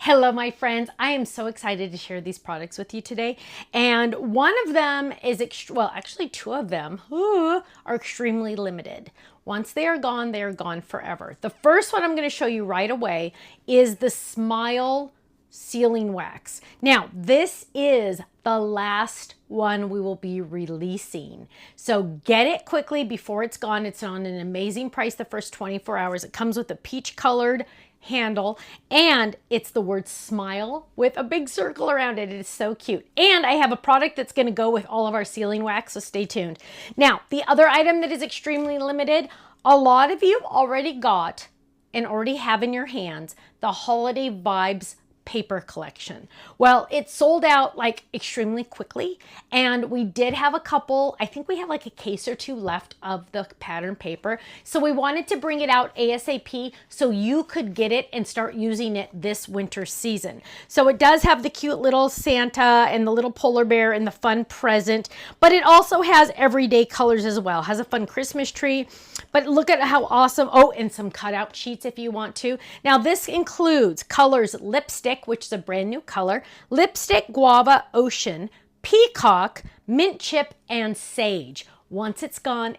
Hello, my friends. I am so excited to share these products with you today. And one of them is, well, actually two of them are extremely limited. Once they are gone forever. The first one I'm going to show you right away is the Smile Sealing Wax. Now, this is the last one we will be releasing. So get it quickly before it's gone. It's on an amazing price the first 24 hours. It comes with a peach colored handle and it's the word smile with a big circle around it. It is so cute. And I have a product that's going to go with all of our sealing wax, so stay tuned. Now, the other item that is extremely limited, a lot of you already got and already have in your hands the Holiday Vibes paper collection. Well, it sold out like extremely quickly, and we did have a couple, I think we have like a case or two left of the pattern paper. So we wanted to bring it out ASAP so you could get it and start using it this winter season. So it does have the cute little Santa and the little polar bear and the fun present, but it also has everyday colors as well. It has a fun Christmas tree, but look at how awesome. Oh, and some cutout sheets if you want to. Now this includes colors lipstick, which is a brand new color, lipstick, guava, ocean, peacock, mint chip, and sage. Once it's gone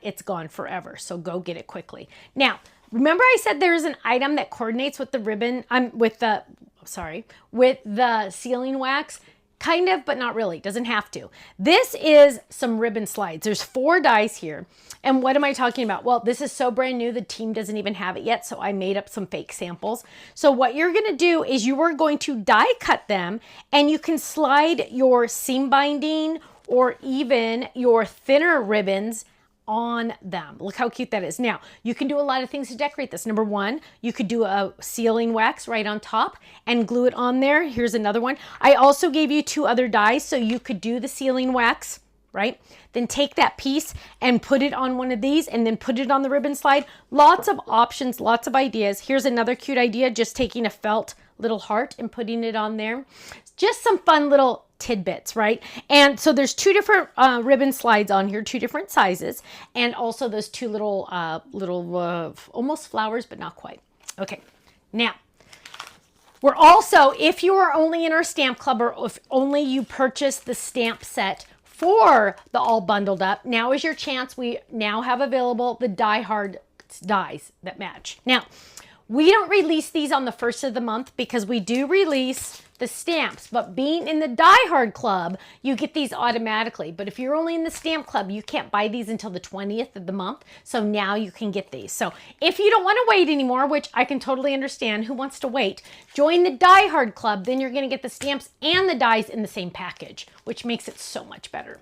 forever. So go get it quickly. Now, remember I said there's an item that coordinates with the ribbon, with the sealing wax? Kind of, but not really. Doesn't have to. This is some ribbon slides. There's 4 dies here. And what am I talking about? Well, this is so brand new. The team doesn't even have it yet. So I made up some fake samples. So what you're going to do is you are going to die cut them, and you can slide your seam binding or even your thinner ribbons on them. Look how cute that is. Now, you can do a lot of things to decorate this. Number one, you could do a sealing wax right on top and glue it on there. Here's another one. I also gave you 2 other dies so you could do the sealing wax, right? Then take that piece and put it on one of these and then put it on the ribbon slide. Lots of options, lots of ideas. Here's another cute idea, just taking a felt little heart and putting it on there. Just some fun little tidbits, right? And so there's 2 different ribbon slides on here, 2 different sizes, and also those 2 little almost flowers, but not quite. Okay, now we're also, if you are only in our stamp club or if only you purchase the stamp set for the all bundled up, now is your chance. We now have available the Die Hard dies that match. Now, we don't release these on the 1st of the month because we do release the stamps, but being in the Die Hard Club, you get these automatically. But if you're only in the stamp club, you can't buy these until the 20th of the month. So now you can get these. So if you don't want to wait anymore, which I can totally understand, who wants to wait, join the Die Hard Club. Then you're going to get the stamps and the dies in the same package, which makes it so much better.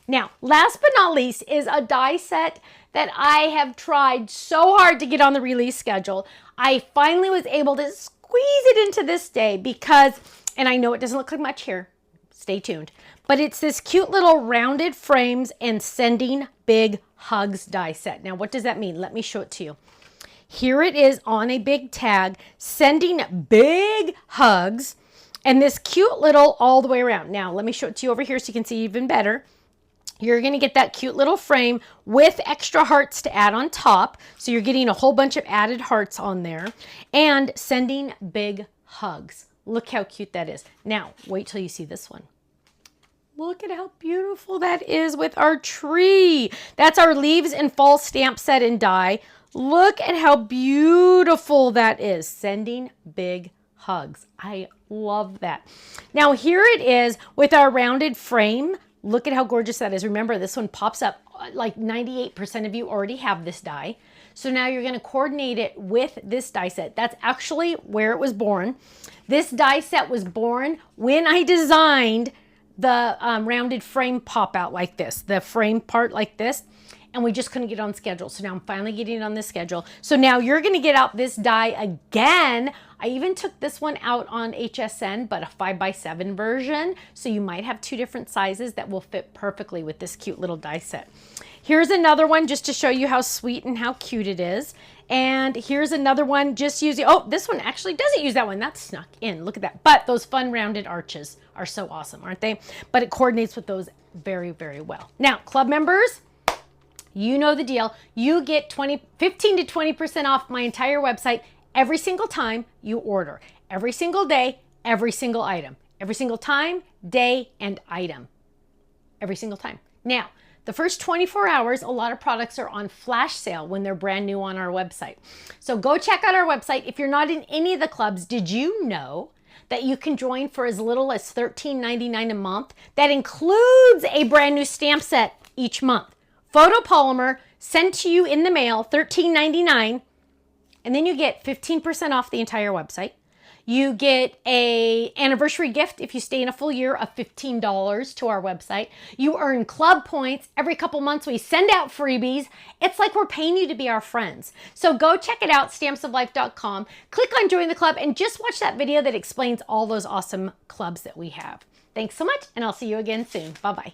Now, last but not least is a die set that I have tried so hard to get on the release schedule. I finally was able to squeeze it into this day because, and I know it doesn't look like much here, stay tuned, but it's this cute little rounded frames and sending big hugs die set. Now, what does that mean? Let me show it to you. Here it is on a big tag, sending big hugs, and this cute little all the way around. Now, let me show it to you over here so you can see even better. You're going to get that cute little frame with extra hearts to add on top. So you're getting a whole bunch of added hearts on there and sending big hugs. Look how cute that is. Now, wait till you see this one. Look at how beautiful that is with our tree. That's our leaves and fall stamp set and die. Look at how beautiful that is. Sending big hugs. I love that. Now, here it is with our rounded frame. Look at how gorgeous that is. Remember, this one pops up. Like 98% of you already have this die. So now you're going to coordinate it with this die set. That's actually where it was born. This die set was born when I designed the rounded frame pop out like this, the frame part like this, and we just couldn't get on schedule. So now I'm finally getting it on the schedule. So now you're going to get out this die again. I even took this one out on HSN, but a 5x7 version. So you might have 2 different sizes that will fit perfectly with this cute little die set. Here's another one just to show you how sweet and how cute it is. And here's another one just using, oh, this one actually doesn't use that one. That's snuck in. Look at that. But those fun rounded arches are so awesome, aren't they? But it coordinates with those very, very well. Now, club members, you know the deal. You get 15 to 20% off my entire website every single time you order. Every single day, every single item, every single time, day, and item. Every single time. Now, the first 24 hours, a lot of products are on flash sale when they're brand new on our website. So go check out our website. If you're not in any of the clubs, did you know that you can join for as little as $13.99 a month? That includes a brand new stamp set each month. Photopolymer sent to you in the mail, $13.99, and then you get 15% off the entire website. You get a anniversary gift if you stay in a full year of $15 to our website. You earn club points. Every couple months we send out freebies. It's like we're paying you to be our friends. So go check it out, stampsoflife.com. Click on join the club and just watch that video that explains all those awesome clubs that we have. Thanks so much, and I'll see you again soon. Bye-bye.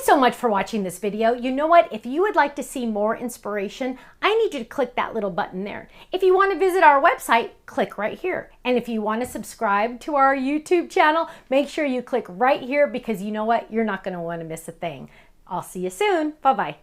Thanks so much for watching this video. You know what? If you would like to see more inspiration, I need you to click that little button there. If you want to visit our website, click right here. And if you want to subscribe to our YouTube channel, make sure you click right here because you know what? You're not going to want to miss a thing. I'll see you soon. Bye-bye.